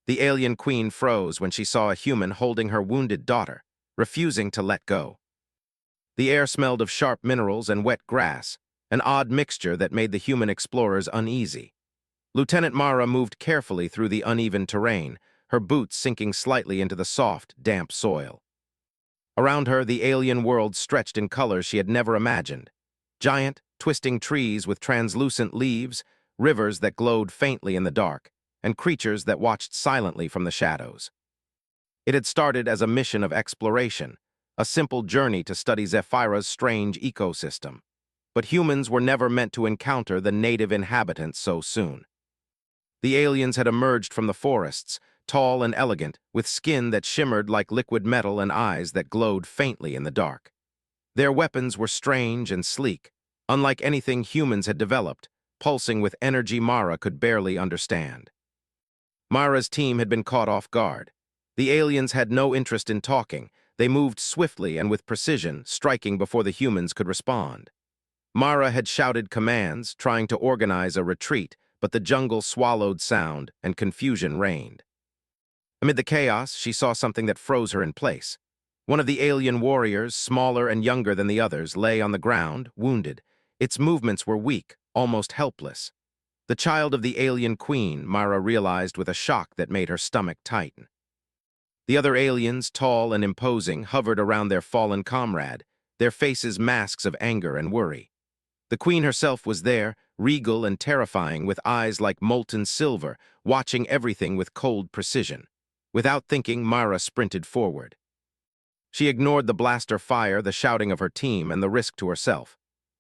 The alien queen froze when she saw a human holding her wounded daughter, refusing to let go. The air smelled of sharp minerals and wet grass, an odd mixture that made the human explorers uneasy. Lieutenant Mara moved carefully through the uneven terrain, her boots sinking slightly into the soft, damp soil. Around her, the alien world stretched in colors she had never imagined. Giant, twisting trees with translucent leaves, rivers that glowed faintly in the dark, and creatures that watched silently from the shadows. It had started as a mission of exploration, a simple journey to study Zephyra's strange ecosystem. But humans were never meant to encounter the native inhabitants so soon. The aliens had emerged from the forests, tall and elegant, with skin that shimmered like liquid metal and eyes that glowed faintly in the dark. Their weapons were strange and sleek, unlike anything humans had developed, pulsing with energy Mara could barely understand. Mara's team had been caught off guard. The aliens had no interest in talking. They moved swiftly and with precision, striking before the humans could respond. Mara had shouted commands, trying to organize a retreat, but the jungle swallowed sound and confusion reigned. Amid the chaos, she saw something that froze her in place. One of the alien warriors, smaller and younger than the others, lay on the ground, wounded. Its movements were weak, almost helpless. The child of the alien queen, Mara realized with a shock that made her stomach tighten. The other aliens, tall and imposing, hovered around their fallen comrade, their faces masks of anger and worry. The queen herself was there, regal and terrifying, with eyes like molten silver, watching everything with cold precision. Without thinking, Mara sprinted forward. She ignored the blaster fire, the shouting of her team, and the risk to herself.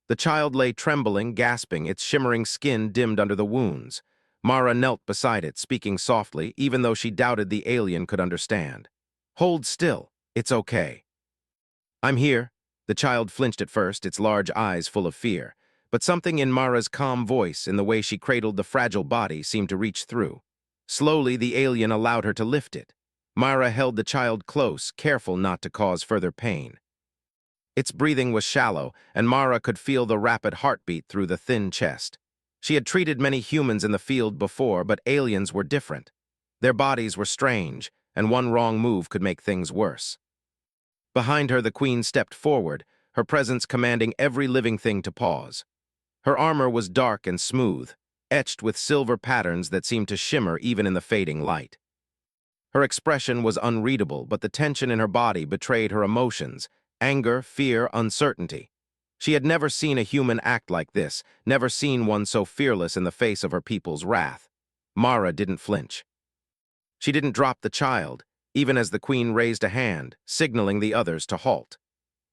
The child lay trembling, gasping, its shimmering skin dimmed under the wounds. Mara knelt beside it, speaking softly, even though she doubted the alien could understand. "Hold still. It's okay." "I'm here." The child flinched at first, its large eyes full of fear. But something in Mara's calm voice, in the way she cradled the fragile body, seemed to reach through. Slowly, the alien allowed her to lift it. Mara held the child close, careful not to cause further pain. Its breathing was shallow, and Mara could feel the rapid heartbeat through the thin chest. She had treated many humans in the field before, but aliens were different. Their bodies were strange, and one wrong move could make things worse. Behind her, the queen stepped forward, her presence commanding every living thing to pause. Her armor was dark and smooth, etched with silver patterns that seemed to shimmer even in the fading light. Her expression was unreadable, but the tension in her body betrayed her emotions: anger, fear, uncertainty. She had never seen a human act like this, never seen one so fearless in the face of her people's wrath. Mara didn't flinch. She didn't drop the child, even as the queen raised a hand, signaling the others to halt.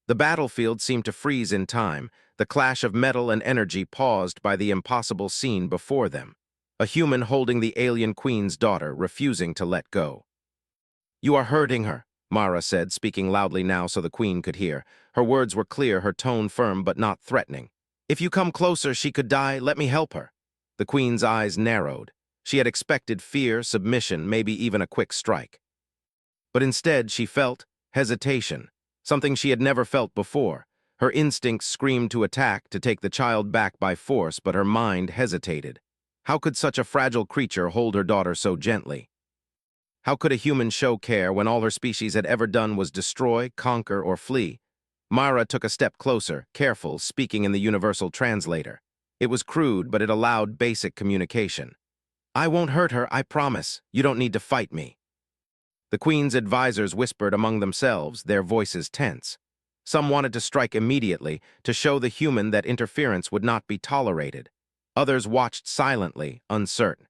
The battlefield seemed to freeze in time, the clash of metal and energy paused by the impossible scene before them. A human holding the alien queen's daughter, refusing to let go. "You are hurting her," Mara said, speaking loudly now so the queen could hear. Her words were clear, her tone firm but not threatening. "If you come closer, she could die. Let me help her." The queen's eyes narrowed. She had expected fear, submission, maybe even a quick strike. But instead, she felt hesitation, something she had never felt before. Her instincts screamed to attack, to take the child back by force, but her mind hesitated. How could such a fragile creature hold her daughter so gently? How could a human show care when all her species had ever done was destroy, conquer, or flee? Mara took a step closer, careful, speaking in the universal translator. It was crude, but it allowed basic communication. "I won't hurt her, I promise. You don't need to fight me." The queen's advisors whispered among themselves, their voices tense. Some wanted to strike immediately, to show the human that interference would not be tolerated. Others watched silently, uncertain.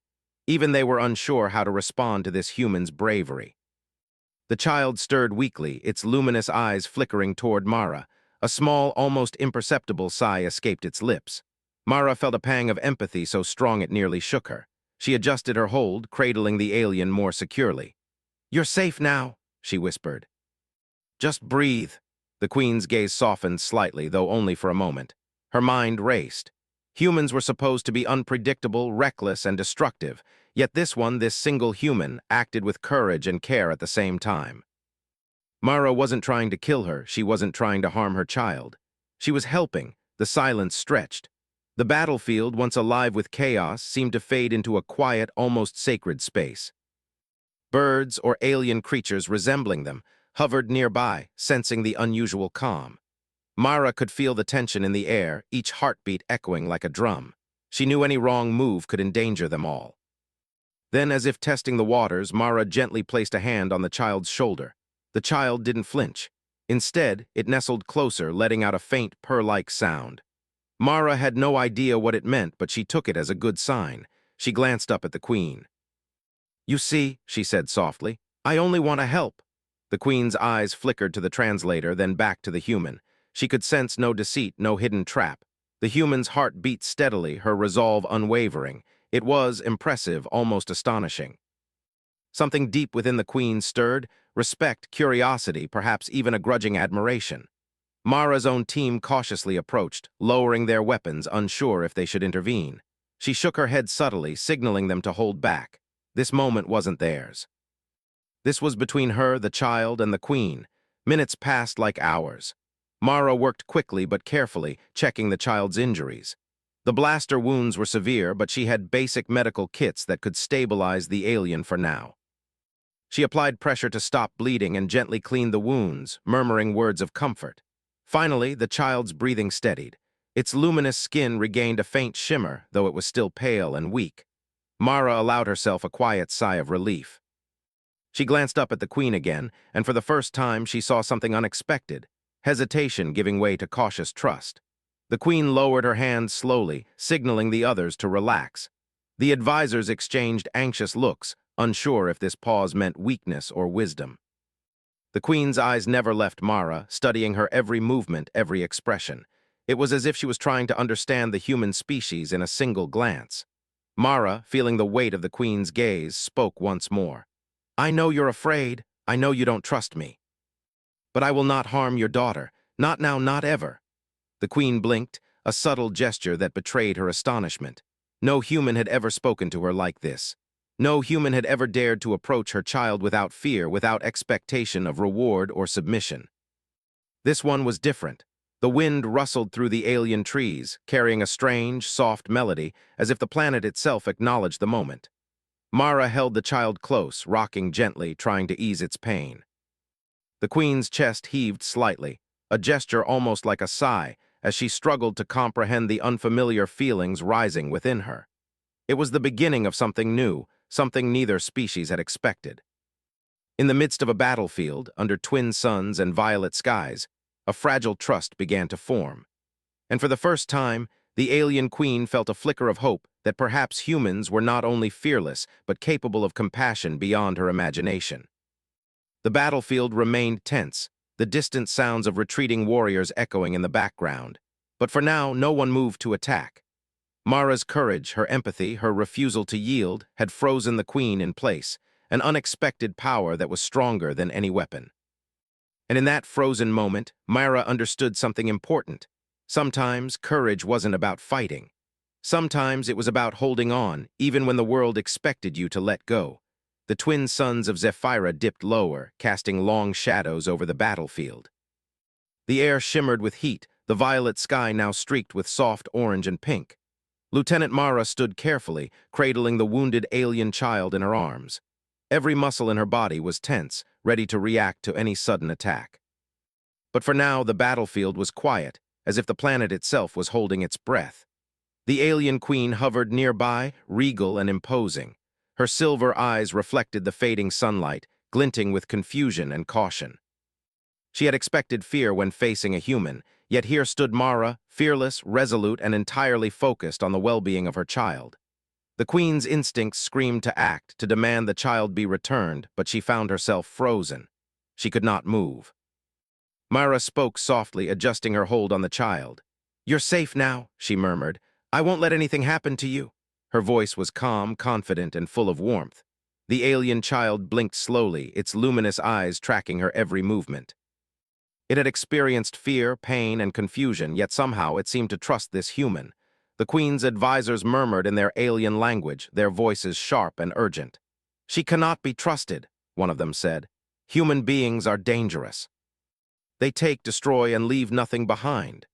Even they were unsure how to respond to this human's bravery. The child stirred weakly, its luminous eyes flickering toward Mara. A small, almost imperceptible sigh escaped its lips. Mara felt a pang of empathy so strong it nearly shook her. She adjusted her hold, cradling the alien more securely. "You're safe now," she whispered. "Just breathe." The queen's gaze softened slightly, though only for a moment. Her mind raced. Humans were supposed to be unpredictable, reckless, and destructive, yet this single human, acted with courage and care at the same time. Mara wasn't trying to kill her, she wasn't trying to harm her child. She was helping. The silence stretched. The battlefield, once alive with chaos, seemed to fade into a quiet, almost sacred space. Birds or alien creatures resembling them hovered nearby, sensing the unusual calm. Mara could feel the tension in the air, each heartbeat echoing like a drum. She knew any wrong move could endanger them all. Then, as if testing the waters, Mara gently placed a hand on the child's shoulder. The child didn't flinch. Instead, it nestled closer, letting out a faint purr-like sound. Mara had no idea what it meant, but she took it as a good sign. She glanced up at the queen. "You see," she said softly, "I only want to help." The queen's eyes flickered to the translator, then back to the human. She could sense no deceit, no hidden trap. The human's heart beat steadily, her resolve unwavering. It was impressive, almost astonishing. Something deep within the queen stirred, respect, curiosity, perhaps even a grudging admiration. Mara's own team cautiously approached, lowering their weapons, unsure if they should intervene. She shook her head subtly, signaling them to hold back. This moment wasn't theirs. This was between her, the child, and the queen. Minutes passed like hours. Mara worked quickly but carefully, checking the child's injuries. The blaster wounds were severe, but she had basic medical kits that could stabilize the alien for now. She applied pressure to stop bleeding and gently cleaned the wounds, murmuring words of comfort. Finally, the child's breathing steadied. Its luminous skin regained a faint shimmer, though it was still pale and weak. Mara allowed herself a quiet sigh of relief. She glanced up at the queen again, and for the first time she saw something unexpected, hesitation giving way to cautious trust. The queen lowered her hands slowly, signaling the others to relax. The advisors exchanged anxious looks, unsure if this pause meant weakness or wisdom. The queen's eyes never left Mara, studying her every movement, every expression. It was as if she was trying to understand the human species in a single glance. Mara, feeling the weight of the queen's gaze, spoke once more. "I know you're afraid. I know you don't trust me. But I will not harm your daughter. Not now, not ever." The queen blinked, a subtle gesture that betrayed her astonishment. No human had ever spoken to her like this. No human had ever dared to approach her child without fear, without expectation of reward or submission. This one was different. The wind rustled through the alien trees, carrying a strange, soft melody, as if the planet itself acknowledged the moment. Mara held the child close, rocking gently, trying to ease its pain. The queen's chest heaved slightly, a gesture almost like a sigh, as she struggled to comprehend the unfamiliar feelings rising within her. It was the beginning of something new, something neither species had expected. In the midst of a battlefield, under twin suns and violet skies, a fragile trust began to form. And for the first time, the alien queen felt a flicker of hope that perhaps humans were not only fearless, but capable of compassion beyond her imagination. The battlefield remained tense, the distant sounds of retreating warriors echoing in the background. But for now, no one moved to attack. Mara's courage, her empathy, her refusal to yield, had frozen the queen in place, an unexpected power that was stronger than any weapon. And in that frozen moment, Mara understood something important. Sometimes courage wasn't about fighting. Sometimes it was about holding on, even when the world expected you to let go. The twin suns of Zephyrah dipped lower, casting long shadows over the battlefield. The air shimmered with heat, the violet sky now streaked with soft orange and pink. Lieutenant Mara stood carefully, cradling the wounded alien child in her arms. Every muscle in her body was tense, ready to react to any sudden attack. But for now, the battlefield was quiet, as if the planet itself was holding its breath. The alien queen hovered nearby, regal and imposing. Her silver eyes reflected the fading sunlight, glinting with confusion and caution. She had expected fear when facing a human, yet here stood Mara, fearless, resolute, and entirely focused on the well-being of her child. The queen's instincts screamed to act, to demand the child be returned, but she found herself frozen. She could not move. Mara spoke softly, adjusting her hold on the child. "You're safe now," she murmured. "I won't let anything happen to you." Her voice was calm, confident, and full of warmth. The alien child blinked slowly, its luminous eyes tracking her every movement. It had experienced fear, pain, and confusion, yet somehow it seemed to trust this human. The queen's advisors murmured in their alien language, their voices sharp and urgent. "She cannot be trusted," one of them said. "Human beings are dangerous. They take, destroy, and leave nothing behind."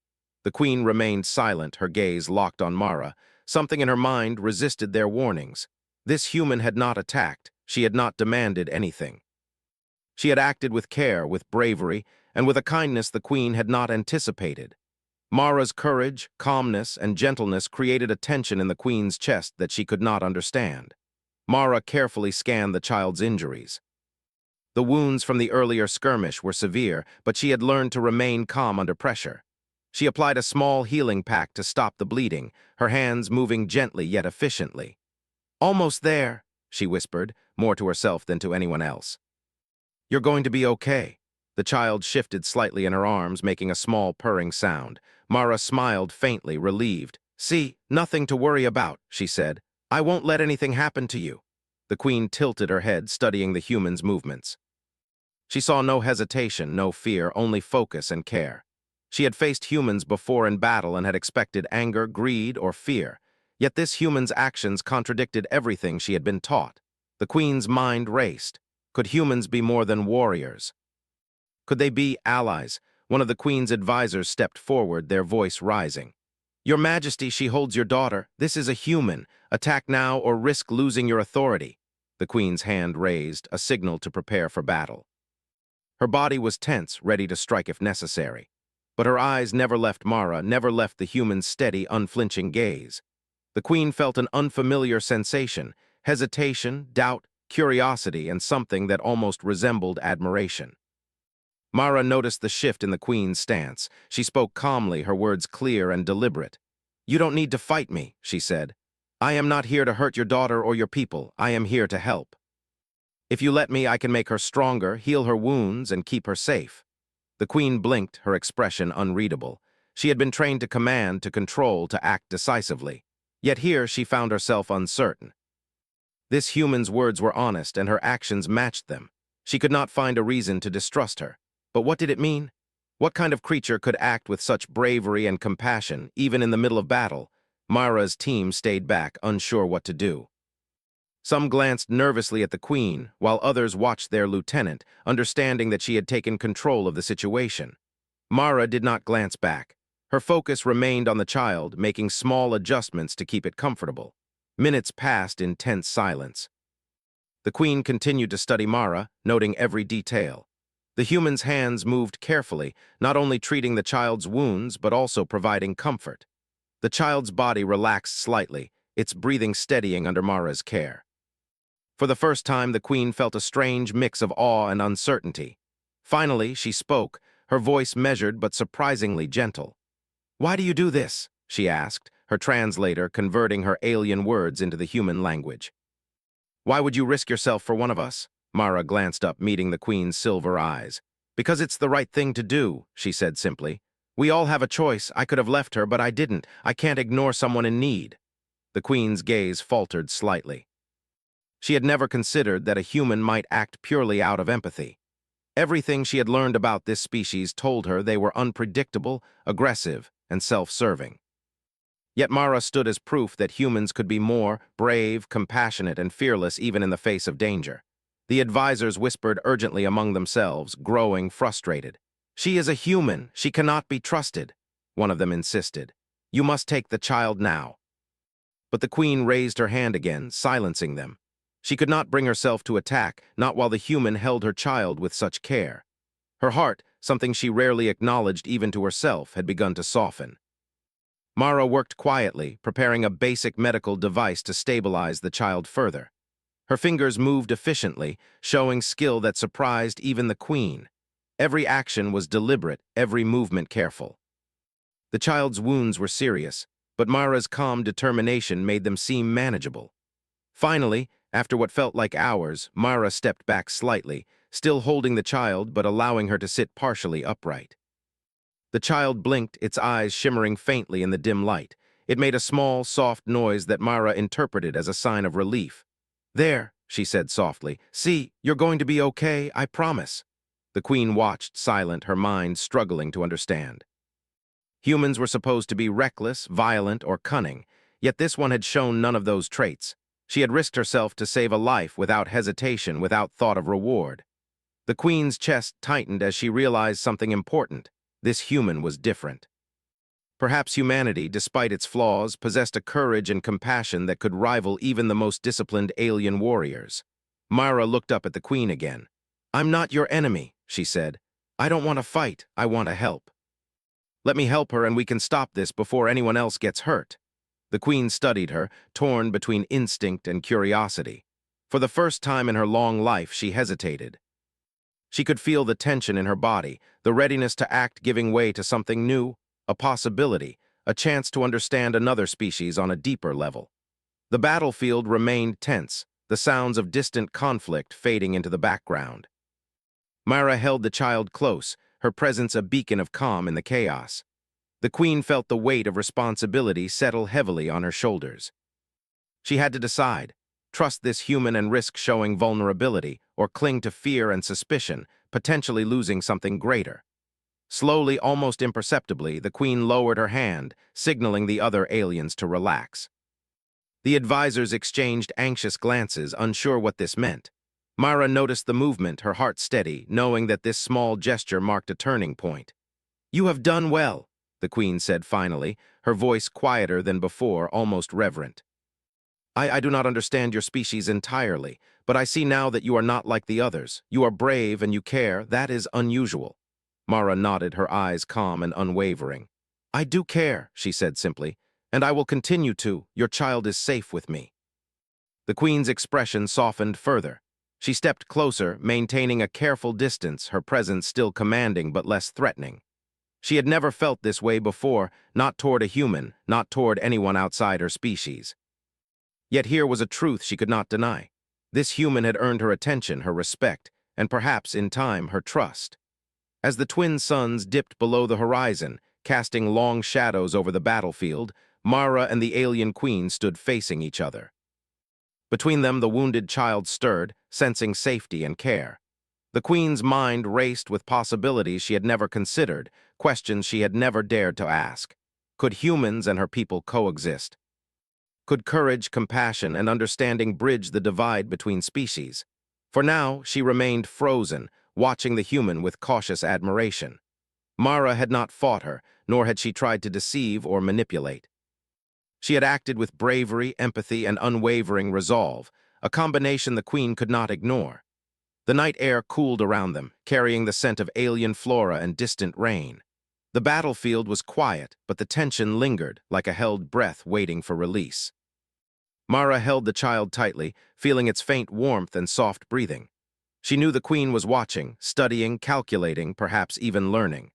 The queen remained silent, her gaze locked on Mara. Something in her mind resisted their warnings. This human had not attacked. She had not demanded anything. She had acted with care, with bravery, and with a kindness the queen had not anticipated. Mara's courage, calmness, and gentleness created a tension in the queen's chest that she could not understand. Mara carefully scanned the child's injuries. The wounds from the earlier skirmish were severe, but she had learned to remain calm under pressure. She applied a small healing pack to stop the bleeding, her hands moving gently yet efficiently. "Almost there," she whispered, more to herself than to anyone else. "You're going to be okay." The child shifted slightly in her arms, making a small purring sound. Mara smiled faintly, relieved. "See, nothing to worry about," she said. "I won't let anything happen to you." The queen tilted her head, studying the human's movements. She saw no hesitation, no fear, only focus and care. She had faced humans before in battle and had expected anger, greed, or fear. Yet this human's actions contradicted everything she had been taught. The queen's mind raced. Could humans be more than warriors? Could they be allies? One of the queen's advisors stepped forward, their voice rising. "Your Majesty, she holds your daughter. This is a human. Attack now or risk losing your authority." The queen's hand raised, a signal to prepare for battle. Her body was tense, ready to strike if necessary. But her eyes never left Mara, never left the human's steady, unflinching gaze. The queen felt an unfamiliar sensation, hesitation, doubt, curiosity, and something that almost resembled admiration. Mara noticed the shift in the queen's stance. She spoke calmly, her words clear and deliberate. "You don't need to fight me," she said. "I am not here to hurt your daughter or your people. I am here to help. If you let me, I can make her stronger, heal her wounds, and keep her safe." The queen blinked, her expression unreadable. She had been trained to command, to control, to act decisively. Yet here she found herself uncertain. This human's words were honest, and her actions matched them. She could not find a reason to distrust her. But what did it mean? What kind of creature could act with such bravery and compassion, even in the middle of battle? Mara's team stayed back, unsure what to do. Some glanced nervously at the queen, while others watched their lieutenant, understanding that she had taken control of the situation. Mara did not glance back. Her focus remained on the child, making small adjustments to keep it comfortable. Minutes passed in tense silence. The queen continued to study Mara, noting every detail. The human's hands moved carefully, not only treating the child's wounds, but also providing comfort. The child's body relaxed slightly, its breathing steadying under Mara's care. For the first time, the queen felt a strange mix of awe and uncertainty. Finally, she spoke, her voice measured but surprisingly gentle. "Why do you do this?" she asked, her translator converting her alien words into the human language. "Why would you risk yourself for one of us?" Mara glanced up, meeting the queen's silver eyes. "Because it's the right thing to do," she said simply. "We all have a choice. I could have left her, but I didn't. I can't ignore someone in need." The queen's gaze faltered slightly. She had never considered that a human might act purely out of empathy. Everything she had learned about this species told her they were unpredictable, aggressive, and self-serving. Yet Mara stood as proof that humans could be more brave, compassionate, and fearless even in the face of danger. The advisors whispered urgently among themselves, growing frustrated. "She is a human. She cannot be trusted," one of them insisted. "You must take the child now." But the queen raised her hand again, silencing them. She could not bring herself to attack, not while the human held her child with such care. Her heart, something she rarely acknowledged even to herself, had begun to soften. Mara worked quietly, preparing a basic medical device to stabilize the child further. Her fingers moved efficiently, showing skill that surprised even the queen. Every action was deliberate, every movement careful. The child's wounds were serious, but Mara's calm determination made them seem manageable. Finally, after what felt like hours, Mara stepped back slightly, still holding the child but allowing her to sit partially upright. The child blinked, its eyes shimmering faintly in the dim light. It made a small, soft noise that Mara interpreted as a sign of relief. "There," she said softly. "See, you're going to be okay, I promise." The queen watched, silent, her mind struggling to understand. Humans were supposed to be reckless, violent, or cunning, yet this one had shown none of those traits. She had risked herself to save a life without hesitation, without thought of reward. The queen's chest tightened as she realized something important. This human was different. Perhaps humanity, despite its flaws, possessed a courage and compassion that could rival even the most disciplined alien warriors. Myra looked up at the queen again. "I'm not your enemy," she said. "I don't want to fight, I want to help. Let me help her and we can stop this before anyone else gets hurt." The queen studied her, torn between instinct and curiosity. For the first time in her long life, she hesitated. She could feel the tension in her body, the readiness to act giving way to something new, a possibility, a chance to understand another species on a deeper level. The battlefield remained tense, the sounds of distant conflict fading into the background. Myra held the child close, her presence a beacon of calm in the chaos. The queen felt the weight of responsibility settle heavily on her shoulders. She had to decide, trust this human and risk showing vulnerability, or cling to fear and suspicion, potentially losing something greater. Slowly, almost imperceptibly, the queen lowered her hand, signaling the other aliens to relax. The advisors exchanged anxious glances, unsure what this meant. Myra noticed the movement, her heart steady, knowing that this small gesture marked a turning point. "You have done well," the queen said finally, her voice quieter than before, almost reverent. I do not understand your species entirely, but I see now that you are not like the others. You are brave and you care. That is unusual." Mara nodded, her eyes calm and unwavering. "I do care," she said simply, "and I will continue to. Your child is safe with me." The queen's expression softened further. She stepped closer, maintaining a careful distance, her presence still commanding but less threatening. She had never felt this way before, not toward a human, not toward anyone outside her species. Yet here was a truth she could not deny. This human had earned her attention, her respect, and perhaps, in time, her trust. As the twin suns dipped below the horizon, casting long shadows over the battlefield, Mara and the alien queen stood facing each other. Between them, the wounded child stirred, sensing safety and care. The queen's mind raced with possibilities she had never considered, questions she had never dared to ask. Could humans and her people coexist? Could courage, compassion, and understanding bridge the divide between species? For now, she remained frozen, watching the human with cautious admiration. Mara had not fought her, nor had she tried to deceive or manipulate. She had acted with bravery, empathy, and unwavering resolve, a combination the queen could not ignore. The night air cooled around them, carrying the scent of alien flora and distant rain. The battlefield was quiet, but the tension lingered, like a held breath waiting for release. Mara held the child tightly, feeling its faint warmth and soft breathing. She knew the queen was watching, studying, calculating, perhaps even learning.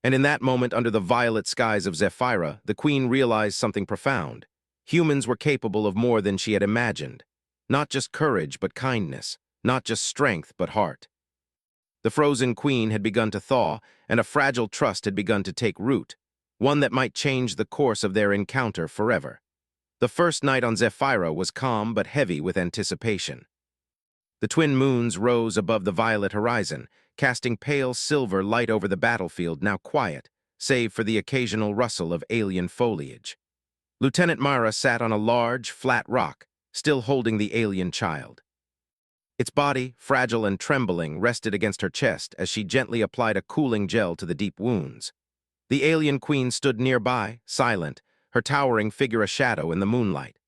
And in that moment, under the violet skies of Zephyra, the queen realized something profound. Humans were capable of more than she had imagined. Not just courage, but kindness. Not just strength, but heart. The frozen queen had begun to thaw, and a fragile trust had begun to take root, one that might change the course of their encounter forever. The first night on Zephyra was calm but heavy with anticipation. The twin moons rose above the violet horizon, casting pale silver light over the battlefield, now quiet, save for the occasional rustle of alien foliage. Lieutenant Mara sat on a large, flat rock, still holding the alien child. Its body, fragile and trembling, rested against her chest as she gently applied a cooling gel to the deep wounds. The alien queen stood nearby, silent, her towering figure a shadow in the moonlight.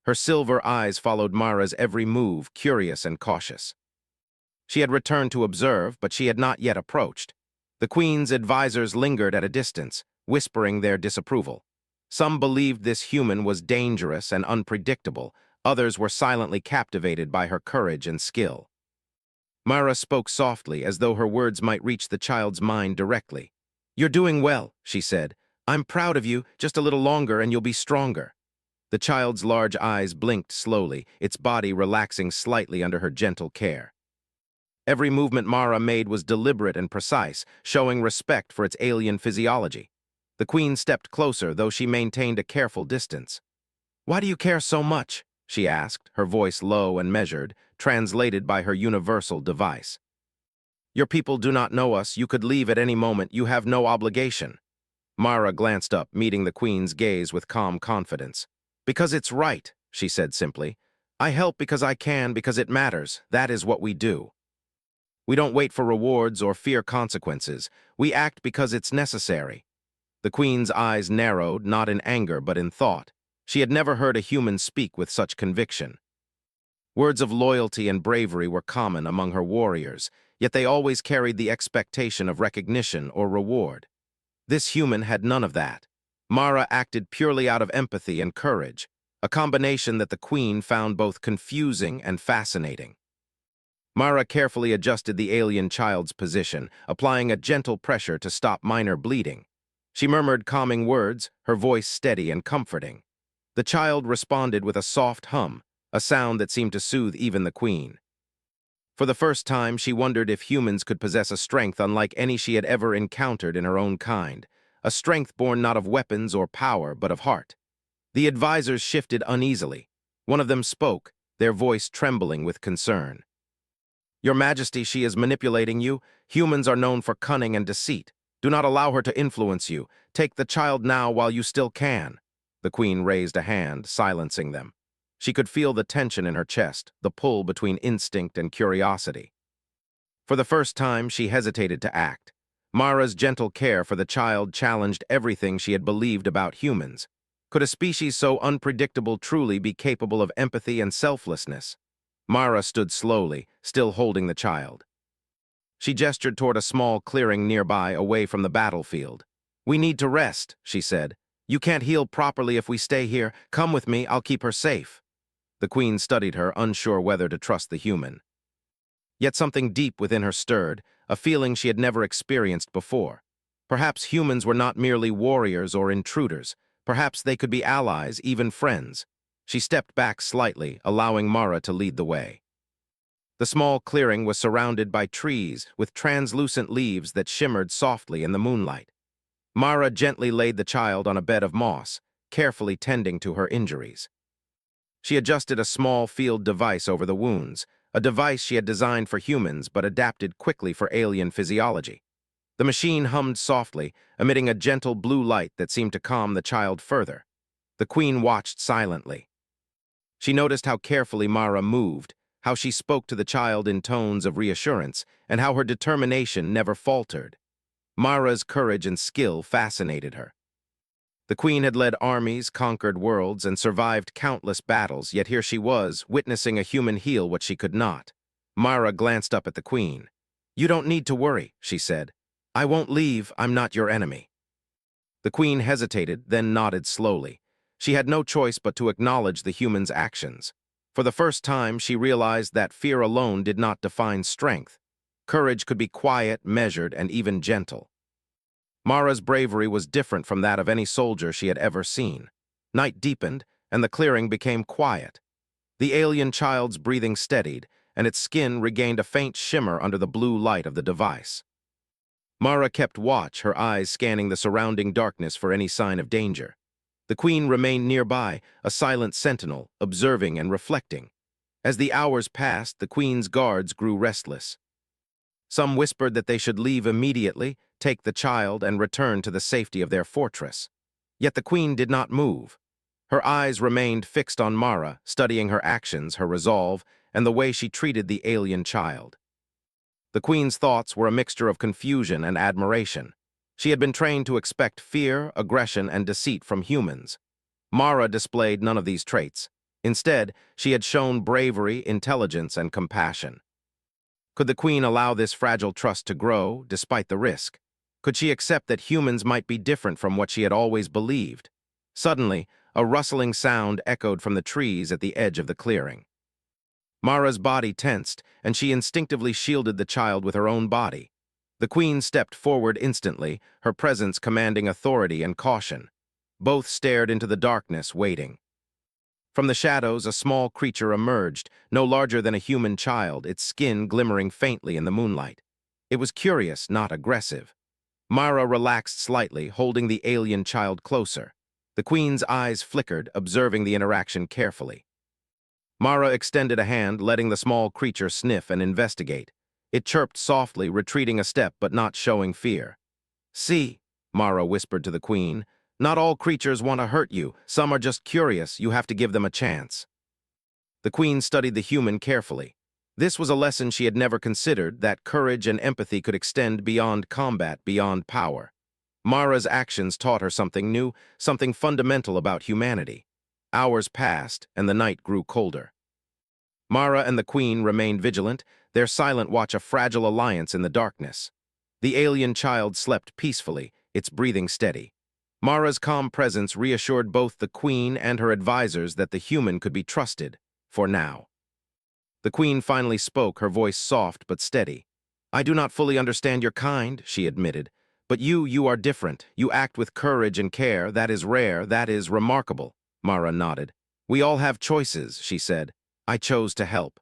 Her silver eyes followed Mara's every move, curious and cautious. She had returned to observe, but she had not yet approached. The queen's advisors lingered at a distance, whispering their disapproval. Some believed this human was dangerous and unpredictable, others were silently captivated by her courage and skill. Mara spoke softly, as though her words might reach the child's mind directly. "You're doing well," she said. "I'm proud of you. Just a little longer and you'll be stronger." The child's large eyes blinked slowly, its body relaxing slightly under her gentle care. Every movement Mara made was deliberate and precise, showing respect for its alien physiology. The queen stepped closer, though she maintained a careful distance. "Why do you care so much?" she asked, her voice low and measured, translated by her universal device. "Your people do not know us. You could leave at any moment. You have no obligation." Mara glanced up, meeting the queen's gaze with calm confidence. "Because it's right," she said simply. "I help because I can, because it matters. That is what we do. We don't wait for rewards or fear consequences. We act because it's necessary." The queen's eyes narrowed, not in anger but in thought. She had never heard a human speak with such conviction. Words of loyalty and bravery were common among her warriors, yet they always carried the expectation of recognition or reward. This human had none of that. Mara acted purely out of empathy and courage, a combination that the queen found both confusing and fascinating. Mara carefully adjusted the alien child's position, applying a gentle pressure to stop minor bleeding. She murmured calming words, her voice steady and comforting. The child responded with a soft hum, a sound that seemed to soothe even the queen. For the first time, she wondered if humans could possess a strength unlike any she had ever encountered in her own kind, a strength born not of weapons or power, but of heart. The advisors shifted uneasily. One of them spoke, their voice trembling with concern. "Your Majesty, she is manipulating you. Humans are known for cunning and deceit. Do not allow her to influence you. Take the child now while you still can." The queen raised a hand, silencing them. She could feel the tension in her chest, the pull between instinct and curiosity. For the first time, she hesitated to act. Mara's gentle care for the child challenged everything she had believed about humans. Could a species so unpredictable truly be capable of empathy and selflessness? Mara stood slowly, still holding the child. She gestured toward a small clearing nearby, away from the battlefield. "We need to rest," she said. "You can't heal properly if we stay here. Come with me, I'll keep her safe." The queen studied her, unsure whether to trust the human. Yet something deep within her stirred, a feeling she had never experienced before. Perhaps humans were not merely warriors or intruders. Perhaps they could be allies, even friends. She stepped back slightly, allowing Mara to lead the way. The small clearing was surrounded by trees with translucent leaves that shimmered softly in the moonlight. Mara gently laid the child on a bed of moss, carefully tending to her injuries. She adjusted a small field device over the wounds, a device she had designed for humans but adapted quickly for alien physiology. The machine hummed softly, emitting a gentle blue light that seemed to calm the child further. The queen watched silently. She noticed how carefully Mara moved, how she spoke to the child in tones of reassurance, and how her determination never faltered. Mara's courage and skill fascinated her. The queen had led armies, conquered worlds, and survived countless battles, yet here she was, witnessing a human heal what she could not. Mara glanced up at the queen. "You don't need to worry," she said. "I won't leave, I'm not your enemy." The queen hesitated, then nodded slowly. She had no choice but to acknowledge the human's actions. For the first time, she realized that fear alone did not define strength. Courage could be quiet, measured, and even gentle. Mara's bravery was different from that of any soldier she had ever seen. Night deepened, and the clearing became quiet. The alien child's breathing steadied, and its skin regained a faint shimmer under the blue light of the device. Mara kept watch, her eyes scanning the surrounding darkness for any sign of danger. The queen remained nearby, a silent sentinel, observing and reflecting. As the hours passed, the queen's guards grew restless. Some whispered that they should leave immediately, take the child, and return to the safety of their fortress. Yet the queen did not move. Her eyes remained fixed on Mara, studying her actions, her resolve, and the way she treated the alien child. The queen's thoughts were a mixture of confusion and admiration. She had been trained to expect fear, aggression, and deceit from humans. Mara displayed none of these traits. Instead, she had shown bravery, intelligence, and compassion. Could the queen allow this fragile trust to grow, despite the risk? Could she accept that humans might be different from what she had always believed? Suddenly, a rustling sound echoed from the trees at the edge of the clearing. Mara's body tensed, and she instinctively shielded the child with her own body. The queen stepped forward instantly, her presence commanding authority and caution. Both stared into the darkness, waiting. From the shadows, a small creature emerged, no larger than a human child, its skin glimmering faintly in the moonlight. It was curious, not aggressive. Mara relaxed slightly, holding the alien child closer. The queen's eyes flickered, observing the interaction carefully. Mara extended a hand, letting the small creature sniff and investigate. It chirped softly, retreating a step but not showing fear. "See," Mara whispered to the queen, "not all creatures want to hurt you. Some are just curious. You have to give them a chance." The queen studied the human carefully. This was a lesson she had never considered, that courage and empathy could extend beyond combat, beyond power. Mara's actions taught her something new, something fundamental about humanity. Hours passed, and the night grew colder. Mara and the Queen remained vigilant, their silent watch a fragile alliance in the darkness. The alien child slept peacefully, its breathing steady. Mara's calm presence reassured both the Queen and her advisors that the human could be trusted, for now. The Queen finally spoke, her voice soft but steady. "I do not fully understand your kind," she admitted. "But you are different. You act with courage and care. That is rare, that is remarkable." Mara nodded. "We all have choices," she said. "I chose to help."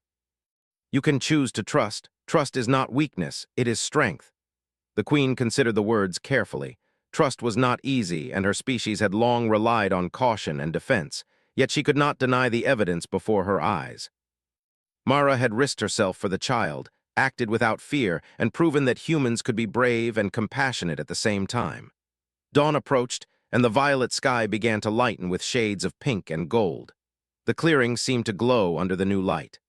"You can choose to trust. Trust is not weakness, it is strength." The Queen considered the words carefully. Trust was not easy, and her species had long relied on caution and defense, yet she could not deny the evidence before her eyes. Mara had risked herself for the child, acted without fear, and proven that humans could be brave and compassionate at the same time. Dawn approached, and the violet sky began to lighten with shades of pink and gold. The clearing seemed to glow under the new light.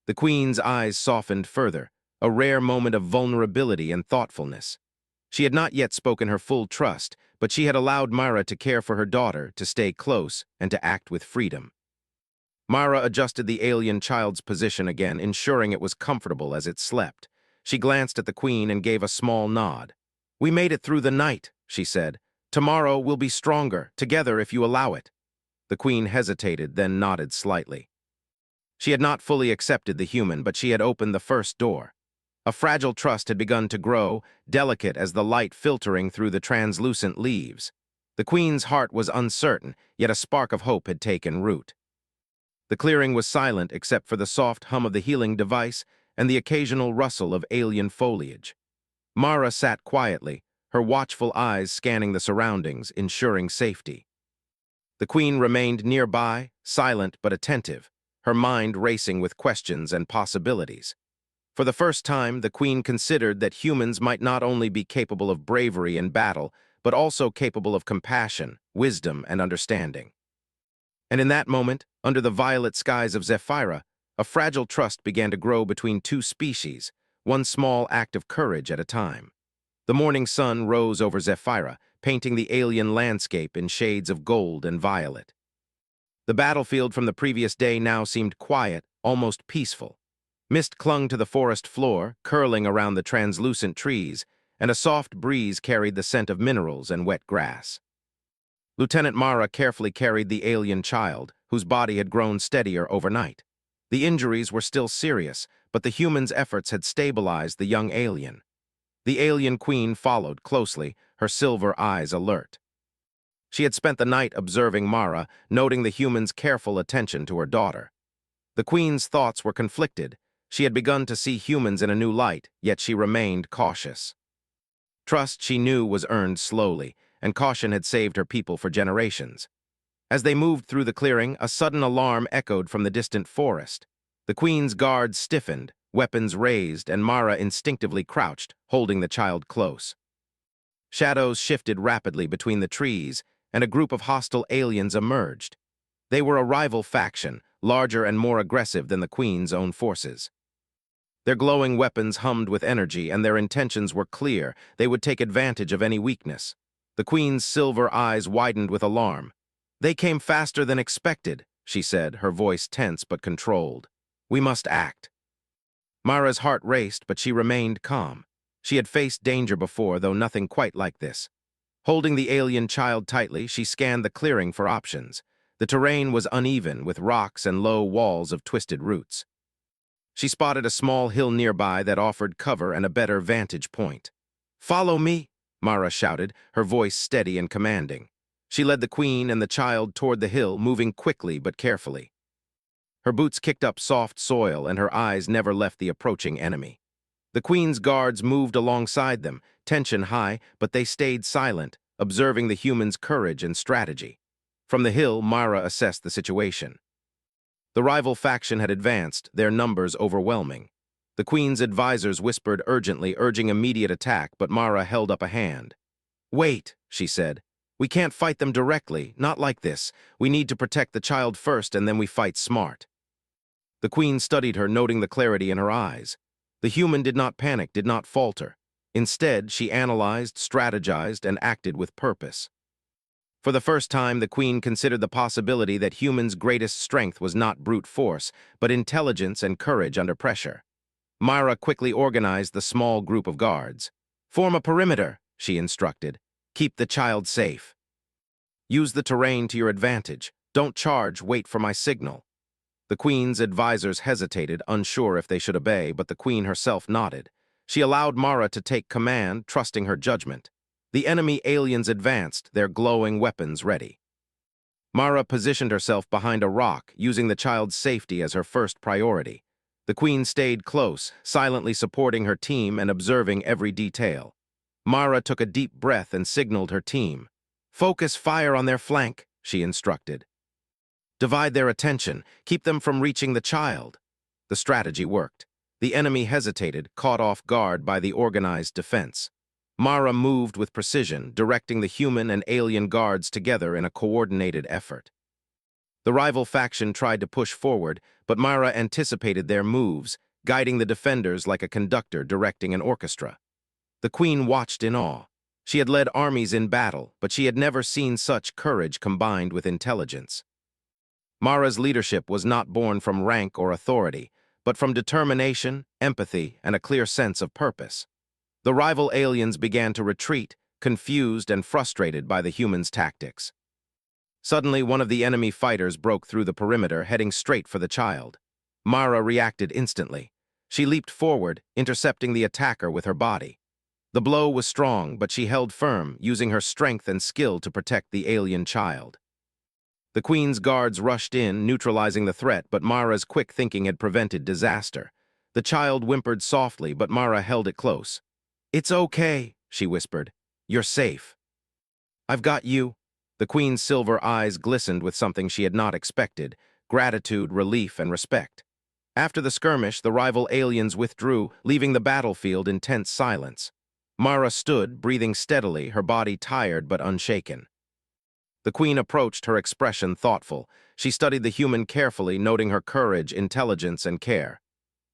The Queen's eyes softened further, a rare moment of vulnerability and thoughtfulness. She had not yet spoken her full trust, but she had allowed Mara to care for her daughter, to stay close, and to act with freedom. Mara adjusted the alien child's position again, ensuring it was comfortable as it slept. She glanced at the Queen and gave a small nod. "We made it through the night," she said. "Tomorrow we'll be stronger, together if you allow it." The Queen hesitated, then nodded slightly. She had not fully accepted the human, but she had opened the first door. A fragile trust had begun to grow, delicate as the light filtering through the translucent leaves. The Queen's heart was uncertain, yet a spark of hope had taken root. The clearing was silent except for the soft hum of the healing device and the occasional rustle of alien foliage. Mara sat quietly, her watchful eyes scanning the surroundings, ensuring safety. The Queen remained nearby, silent but attentive, her mind racing with questions and possibilities. For the first time, the Queen considered that humans might not only be capable of bravery in battle, but also capable of compassion, wisdom, and understanding. And in that moment, under the violet skies of Zephyra, a fragile trust began to grow between two species, one small act of courage at a time. The morning sun rose over Zephyra, painting the alien landscape in shades of gold and violet. The battlefield from the previous day now seemed quiet, almost peaceful. Mist clung to the forest floor, curling around the translucent trees, and a soft breeze carried the scent of minerals and wet grass. Lieutenant Mara carefully carried the alien child, whose body had grown steadier overnight. The injuries were still serious, but the human's efforts had stabilized the young alien. The alien Queen followed closely, her silver eyes alert. She had spent the night observing Mara, noting the human's careful attention to her daughter. The Queen's thoughts were conflicted. She had begun to see humans in a new light, yet she remained cautious. Trust, she knew, was earned slowly, and caution had saved her people for generations. As they moved through the clearing, a sudden alarm echoed from the distant forest. The Queen's guards stiffened, weapons raised, and Mara instinctively crouched, holding the child close. Shadows shifted rapidly between the trees, and a group of hostile aliens emerged. They were a rival faction, larger and more aggressive than the Queen's own forces. Their glowing weapons hummed with energy, and their intentions were clear. They would take advantage of any weakness. The Queen's silver eyes widened with alarm. "They came faster than expected," she said, her voice tense but controlled. "We must act." Mara's heart raced, but she remained calm. She had faced danger before, though nothing quite like this. Holding the alien child tightly, she scanned the clearing for options. The terrain was uneven, with rocks and low walls of twisted roots. She spotted a small hill nearby that offered cover and a better vantage point. "Follow me," Mara shouted, her voice steady and commanding. She led the Queen and the child toward the hill, moving quickly but carefully. Her boots kicked up soft soil, and her eyes never left the approaching enemy. The Queen's guards moved alongside them, tension high, but they stayed silent, observing the human's courage and strategy. From the hill, Mara assessed the situation. The rival faction had advanced, their numbers overwhelming. The Queen's advisors whispered urgently, urging immediate attack, but Mara held up a hand. "Wait," she said. "We can't fight them directly, not like this. We need to protect the child first, and then we fight smart." The Queen studied her, noting the clarity in her eyes. The human did not panic, did not falter. Instead, she analyzed, strategized, and acted with purpose. For the first time, the queen considered the possibility that humans' greatest strength was not brute force, but intelligence and courage under pressure. Myra quickly organized the small group of guards. "Form a perimeter," she instructed. "Keep the child safe. Use the terrain to your advantage. Don't charge, wait for my signal." The queen's advisors hesitated, unsure if they should obey, but the queen herself nodded. She allowed Mara to take command, trusting her judgment. The enemy aliens advanced, their glowing weapons ready. Mara positioned herself behind a rock, using the child's safety as her first priority. The queen stayed close, silently supporting her team and observing every detail. Mara took a deep breath and signaled her team. "Focus fire on their flank," she instructed. "Divide their attention, keep them from reaching the child." The strategy worked. The enemy hesitated, caught off guard by the organized defense. Mara moved with precision, directing the human and alien guards together in a coordinated effort. The rival faction tried to push forward, but Mara anticipated their moves, guiding the defenders like a conductor directing an orchestra. The queen watched in awe. She had led armies in battle, but she had never seen such courage combined with intelligence. Mara's leadership was not born from rank or authority, but from determination, empathy, and a clear sense of purpose. The rival aliens began to retreat, confused and frustrated by the humans' tactics. Suddenly, one of the enemy fighters broke through the perimeter, heading straight for the child. Mara reacted instantly. She leaped forward, intercepting the attacker with her body. The blow was strong, but she held firm, using her strength and skill to protect the alien child. The queen's guards rushed in, neutralizing the threat, but Mara's quick thinking had prevented disaster. The child whimpered softly, but Mara held it close. "It's okay," she whispered. "You're safe." "I've got you." The queen's silver eyes glistened with something she had not expected: gratitude, relief, and respect. After the skirmish, the rival aliens withdrew, leaving the battlefield in tense silence. Mara stood, breathing steadily, her body tired but unshaken. The queen approached, her expression thoughtful. She studied the human carefully, noting her courage, intelligence, and care.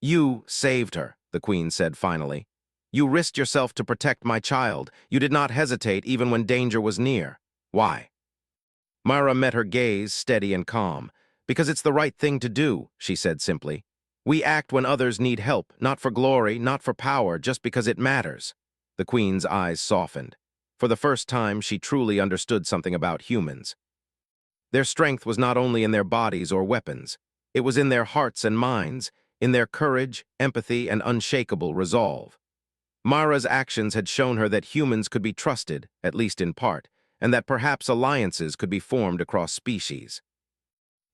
"You saved her," the queen said finally. "You risked yourself to protect my child. You did not hesitate even when danger was near. Why?" Mara met her gaze, steady and calm. "Because it's the right thing to do," she said simply. "We act when others need help, not for glory, not for power, just because it matters." The queen's eyes softened. For the first time, she truly understood something about humans. Their strength was not only in their bodies or weapons. It was in their hearts and minds, in their courage, empathy, and unshakable resolve. Mara's actions had shown her that humans could be trusted, at least in part, and that perhaps alliances could be formed across species.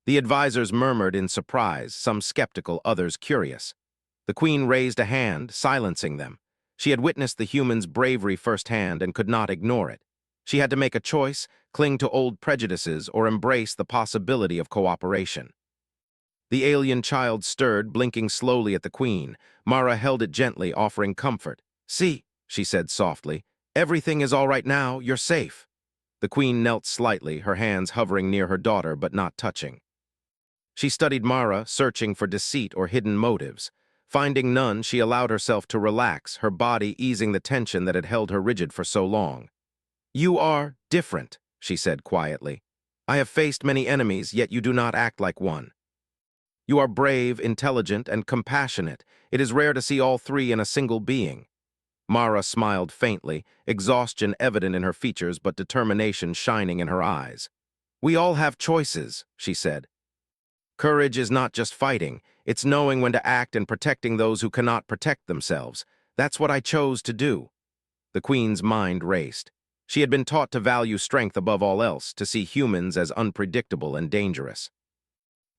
The advisors murmured in surprise, some skeptical, others curious. The queen raised a hand, silencing them. She had witnessed the humans' bravery firsthand and could not ignore it. She had to make a choice, cling to old prejudices, or embrace the possibility of cooperation. The alien child stirred, blinking slowly at the queen. Mara held it gently, offering comfort. "See," she said softly, "everything is all right now, you're safe." The queen knelt slightly, her hands hovering near her daughter but not touching. She studied Mara, searching for deceit or hidden motives. Finding none, she allowed herself to relax, her body easing the tension that had held her rigid for so long. "You are different," she said quietly. "I have faced many enemies, yet you do not act like one. You are brave, intelligent, and compassionate. It is rare to see all three in a single being." Mara smiled faintly, exhaustion evident in her features but determination shining in her eyes. "We all have choices," she said. "Courage is not just fighting, it's knowing when to act and protecting those who cannot protect themselves. That's what I chose to do." The queen's mind raced. She had been taught to value strength above all else, to see humans as unpredictable and dangerous.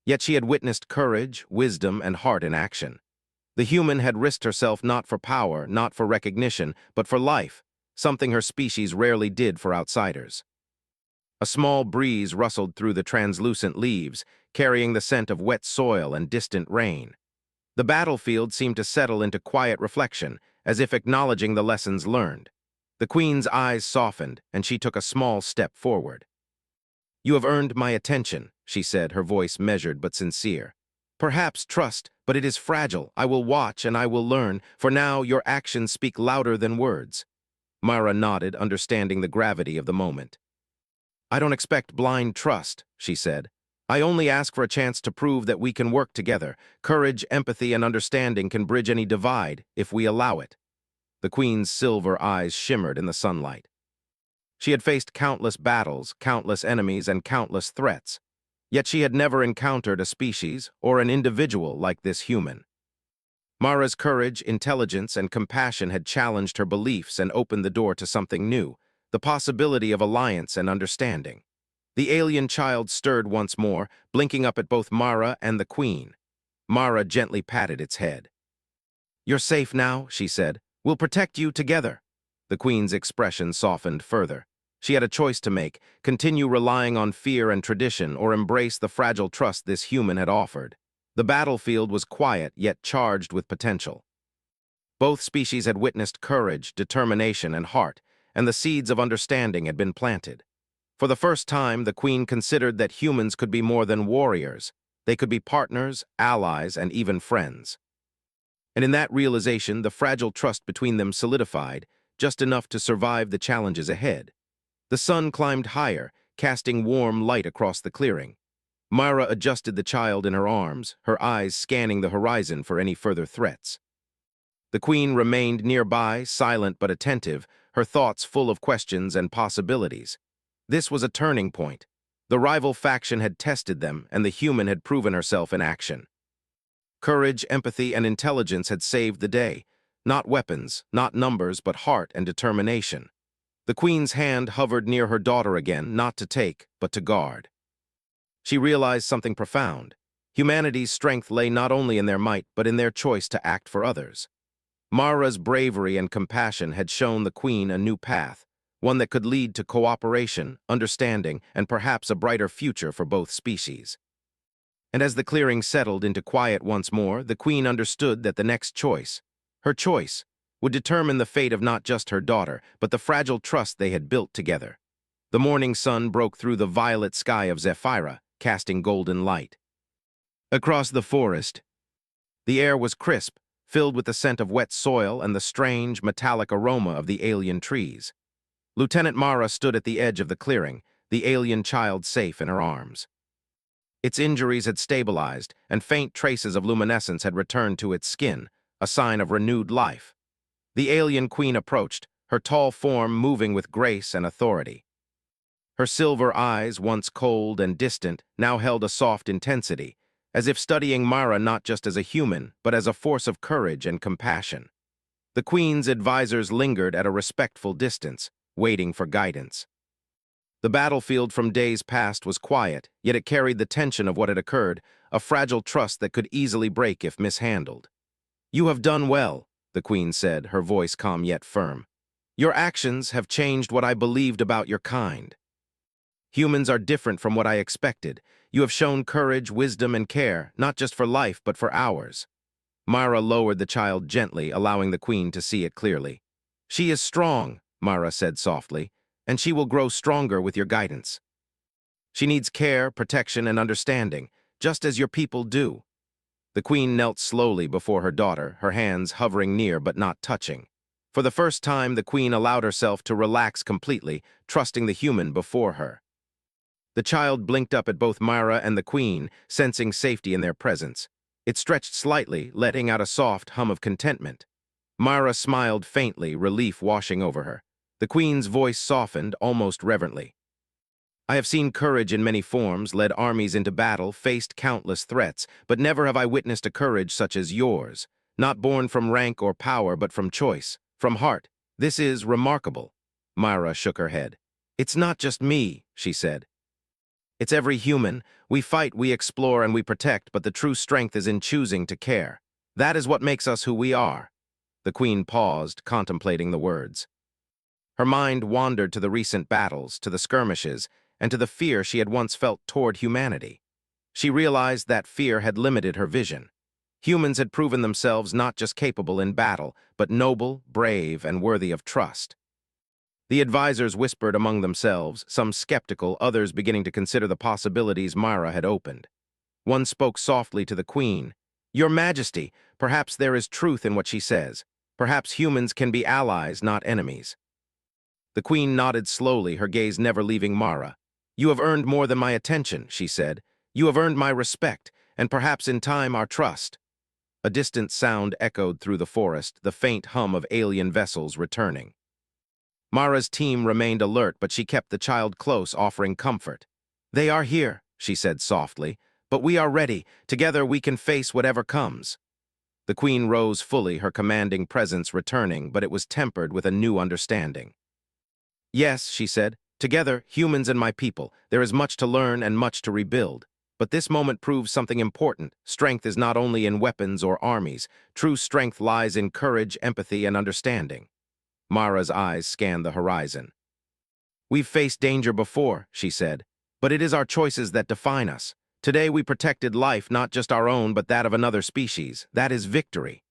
Yet she had witnessed courage, wisdom, and heart in action. The human had risked herself not for power, not for recognition, but for life, something her species rarely did for outsiders. A small breeze rustled through the translucent leaves, carrying the scent of wet soil and distant rain. The battlefield seemed to settle into quiet reflection, as if acknowledging the lessons learned. The queen's eyes softened, and she took a small step forward. "You have earned my attention," she said, her voice measured but sincere. "Perhaps trust, but it is fragile. I will watch and I will learn, for now your actions speak louder than words." Mara nodded, understanding the gravity of the moment. I don't expect blind trust, she said. I only ask for a chance to prove that we can work together. Courage, empathy, and understanding can bridge any divide if we allow it. The Queen's silver eyes shimmered in the sunlight. She had faced countless battles, countless enemies, and countless threats. Yet she had never encountered a species or an individual like this human. Mara's courage, intelligence, and compassion had challenged her beliefs and opened the door to something new, the possibility of alliance and understanding. The alien child stirred once more, blinking up at both Mara and the Queen. Mara gently patted its head. "You're safe now," she said. "We'll protect you together." The Queen's expression softened further. She had a choice to make: continue relying on fear and tradition or embrace the fragile trust this human had offered. The battlefield was quiet yet charged with potential. Both species had witnessed courage, determination, and heart, and the seeds of understanding had been planted. For the first time, the Queen considered that humans could be more than warriors. They could be partners, allies, and even friends. And in that realization, the fragile trust between them solidified, just enough to survive the challenges ahead. The sun climbed higher, casting warm light across the clearing. Mara adjusted the child in her arms, her eyes scanning the horizon for any further threats. The Queen remained nearby, silent but attentive, her thoughts full of questions and possibilities. This was a turning point. The rival faction had tested them, and the human had proven herself in action. Courage, empathy, and intelligence had saved the day. Not weapons, not numbers, but heart and determination. The Queen's hand hovered near her daughter again, not to take, but to guard. She realized something profound. Humanity's strength lay not only in their might, but in their choice to act for others. Mara's bravery and compassion had shown the Queen a new path, one that could lead to cooperation, understanding, and perhaps a brighter future for both species. And as the clearing settled into quiet once more, the Queen understood that the next choice, her choice, would determine the fate of not just her daughter, but the fragile trust they had built together. The morning sun broke through the violet sky of Zephyra, casting golden light. Across the forest, the air was crisp, filled with the scent of wet soil and the strange, metallic aroma of the alien trees. Lieutenant Mara stood at the edge of the clearing, the alien child safe in her arms. Its injuries had stabilized, and faint traces of luminescence had returned to its skin, a sign of renewed life. The alien Queen approached, her tall form moving with grace and authority. Her silver eyes, once cold and distant, now held a soft intensity, as if studying Mara not just as a human, but as a force of courage and compassion. The Queen's advisors lingered at a respectful distance, waiting for guidance. The battlefield from days past was quiet, yet it carried the tension of what had occurred, a fragile trust that could easily break if mishandled. "You have done well," the Queen said, her voice calm yet firm. "Your actions have changed what I believed about your kind. Humans are different from what I expected. You have shown courage, wisdom, and care, not just for life, but for ours." Mara lowered the child gently, allowing the Queen to see it clearly. "She is strong," Mara said softly, "and she will grow stronger with your guidance. She needs care, protection, and understanding, just as your people do." The Queen knelt slowly before her daughter, her hands hovering near but not touching. For the first time, the Queen allowed herself to relax completely, trusting the human before her. The child blinked up at both Mara and the Queen, sensing safety in their presence. It stretched slightly, letting out a soft hum of contentment. Mara smiled faintly, relief washing over her. The Queen's voice softened, almost reverently. "I have seen courage in many forms, led armies into battle, faced countless threats, but never have I witnessed a courage such as yours, not born from rank or power, but from choice, from heart. This is remarkable." Mara shook her head. "It's not just me," she said. "It's every human. We fight, we explore, and we protect, but the true strength is in choosing to care. That is what makes us who we are." The Queen paused, contemplating the words. Her mind wandered to the recent battles, to the skirmishes, and to the fear she had once felt toward humanity. She realized that fear had limited her vision. Humans had proven themselves not just capable in battle, but noble, brave, and worthy of trust. The advisors whispered among themselves, some skeptical, others beginning to consider the possibilities Mara had opened. One spoke softly to the Queen. "Your Majesty, perhaps there is truth in what she says. Perhaps humans can be allies, not enemies." The Queen nodded slowly, her gaze never leaving Mara. You have earned more than my attention, she said. You have earned my respect, and perhaps in time our trust. A distant sound echoed through the forest, the faint hum of alien vessels returning. Mara's team remained alert, but she kept the child close, offering comfort. They are here, she said softly, but we are ready. Together we can face whatever comes. The queen rose fully, her commanding presence returning, but it was tempered with a new understanding. Yes, she said, together, humans and my people, there is much to learn and much to rebuild. But this moment proves something important. Strength is not only in weapons or armies. True strength lies in courage, empathy, and understanding. Mara's eyes scanned the horizon. We've faced danger before, she said, but it is our choices that define us. Today we protected life, not just our own, but that of another species. That is victory.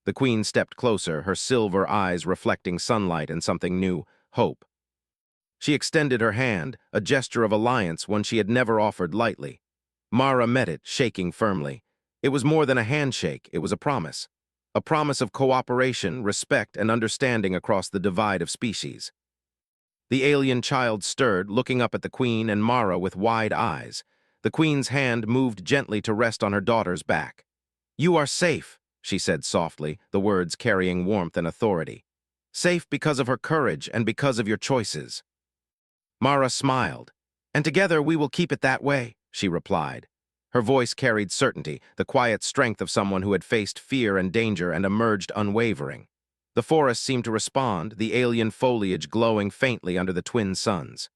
The queen stepped closer, her silver eyes reflecting sunlight and something new, hope. She extended her hand, a gesture of alliance, one she had never offered lightly. Mara met it, shaking firmly. It was more than a handshake, it was a promise. A promise of cooperation, respect, and understanding across the divide of species. The alien child stirred, looking up at the queen and Mara with wide eyes. The queen's hand moved gently to rest on her daughter's back. You are safe, she said softly, the words carrying warmth and authority. Safe because of her courage and because of your choices. Mara smiled. And together we will keep it that way, she replied. Her voice carried certainty, the quiet strength of someone who had faced fear and danger and emerged unwavering. The forest seemed to respond, the alien foliage glowing faintly under the twin suns.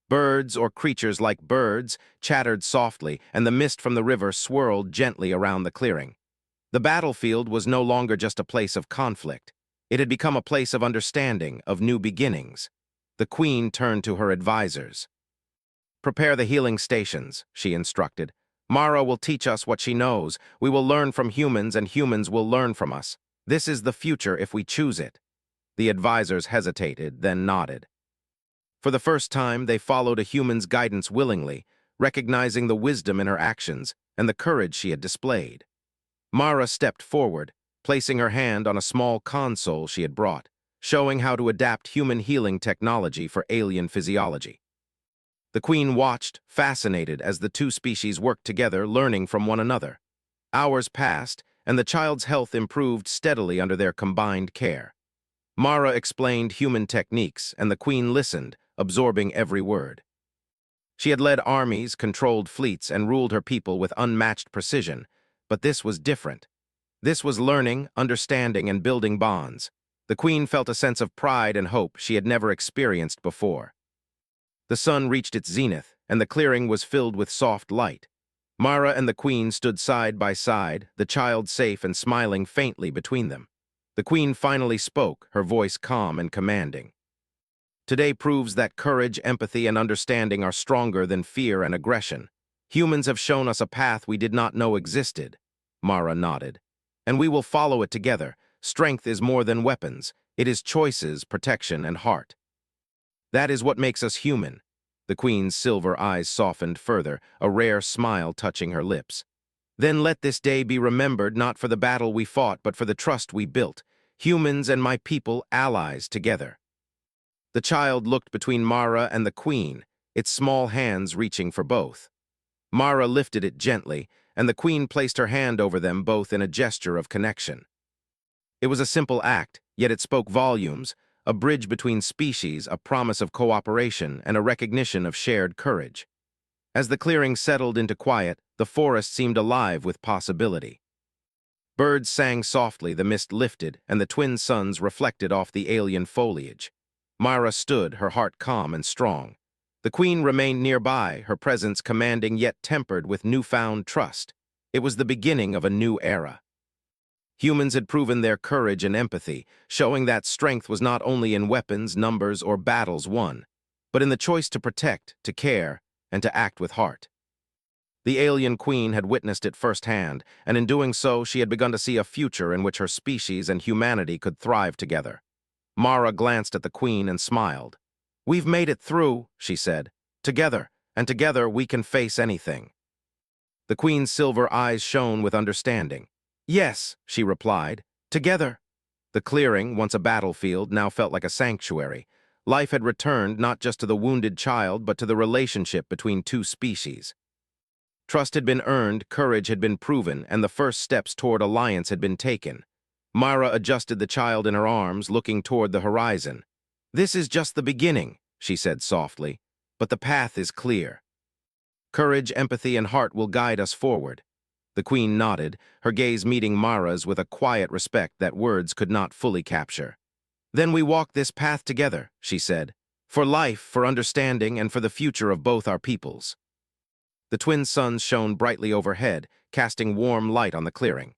Birds, or creatures like birds, chattered softly, and the mist from the river swirled gently around the clearing. The battlefield was no longer just a place of conflict. It had become a place of understanding, of new beginnings. The queen turned to her advisors. Prepare the healing stations, she instructed. Mara will teach us what she knows. We will learn from humans, and humans will learn from us. This is the future if we choose it. The advisors hesitated, then nodded. For the first time, they followed a human's guidance willingly, recognizing the wisdom in her actions and the courage she had displayed. Mara stepped forward, placing her hand on a small console she had brought, showing how to adapt human healing technology for alien physiology. The queen watched, fascinated, as the two species worked together, learning from one another. Hours passed, and the child's health improved steadily under their combined care. Mara explained human techniques, and the queen listened, absorbing every word. She had led armies, controlled fleets, and ruled her people with unmatched precision, but this was different. This was learning, understanding, and building bonds. The queen felt a sense of pride and hope she had never experienced before. The sun reached its zenith, and the clearing was filled with soft light. Mara and the queen stood side by side, the child safe and smiling faintly between them. The queen finally spoke, her voice calm and commanding. Today proves that courage, empathy, and understanding are stronger than fear and aggression. Humans have shown us a path we did not know existed. Mara nodded. And we will follow it together. Strength is more than weapons. It is choices, protection, and heart. That is what makes us human. The queen's silver eyes softened further, a rare smile touching her lips. Then let this day be remembered not for the battle we fought, but for the trust we built. Humans and my people, allies together. The child looked between Mara and the queen, its small hands reaching for both. Mara lifted it gently, and the queen placed her hand over them both in a gesture of connection. It was a simple act, yet it spoke volumes, a bridge between species, a promise of cooperation, and a recognition of shared courage. As the clearing settled into quiet, the forest seemed alive with possibility. Birds sang softly, the mist lifted, and the twin suns reflected off the alien foliage. Mara stood, her heart calm and strong. The queen remained nearby, her presence commanding yet tempered with newfound trust. It was the beginning of a new era. Humans had proven their courage and empathy, showing that strength was not only in weapons, numbers, or battles won, but in the choice to protect, to care, and to act with heart. The alien queen had witnessed it firsthand, and in doing so, she had begun to see a future in which her species and humanity could thrive together. Mara glanced at the queen and smiled. "We've made it through," she said. "Together, and together we can face anything." The queen's silver eyes shone with understanding. "Yes," she replied, "together." The clearing, once a battlefield, now felt like a sanctuary. Life had returned not just to the wounded child, but to the relationship between two species. Trust had been earned, courage had been proven, and the first steps toward alliance had been taken. Myra adjusted the child in her arms, looking toward the horizon. "This is just the beginning," she said softly, "but the path is clear. Courage, empathy, and heart will guide us forward." The queen nodded, her gaze meeting Myra's with a quiet respect that words could not fully capture. "Then we walk this path together," she said, "for life, for understanding, and for the future of both our peoples." The twin suns shone brightly overhead, casting warm light on the clearing.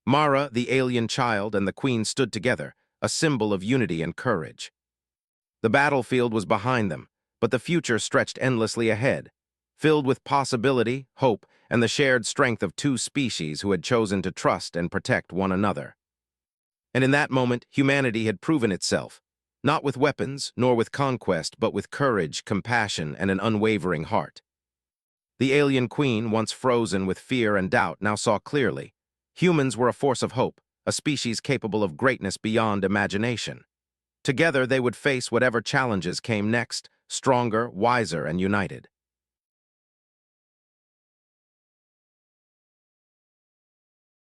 Mara, the alien child, and the queen stood together, a symbol of unity and courage. The battlefield was behind them, but the future stretched endlessly ahead, filled with possibility, hope, and the shared strength of two species who had chosen to trust and protect one another. And in that moment, humanity had proven itself, not with weapons, nor with conquest, but with courage, compassion, and an unwavering heart. The alien queen, once frozen with fear and doubt, now saw clearly. Humans were a force of hope, a species capable of greatness beyond imagination. Together, they would face whatever challenges came next, stronger, wiser, and united.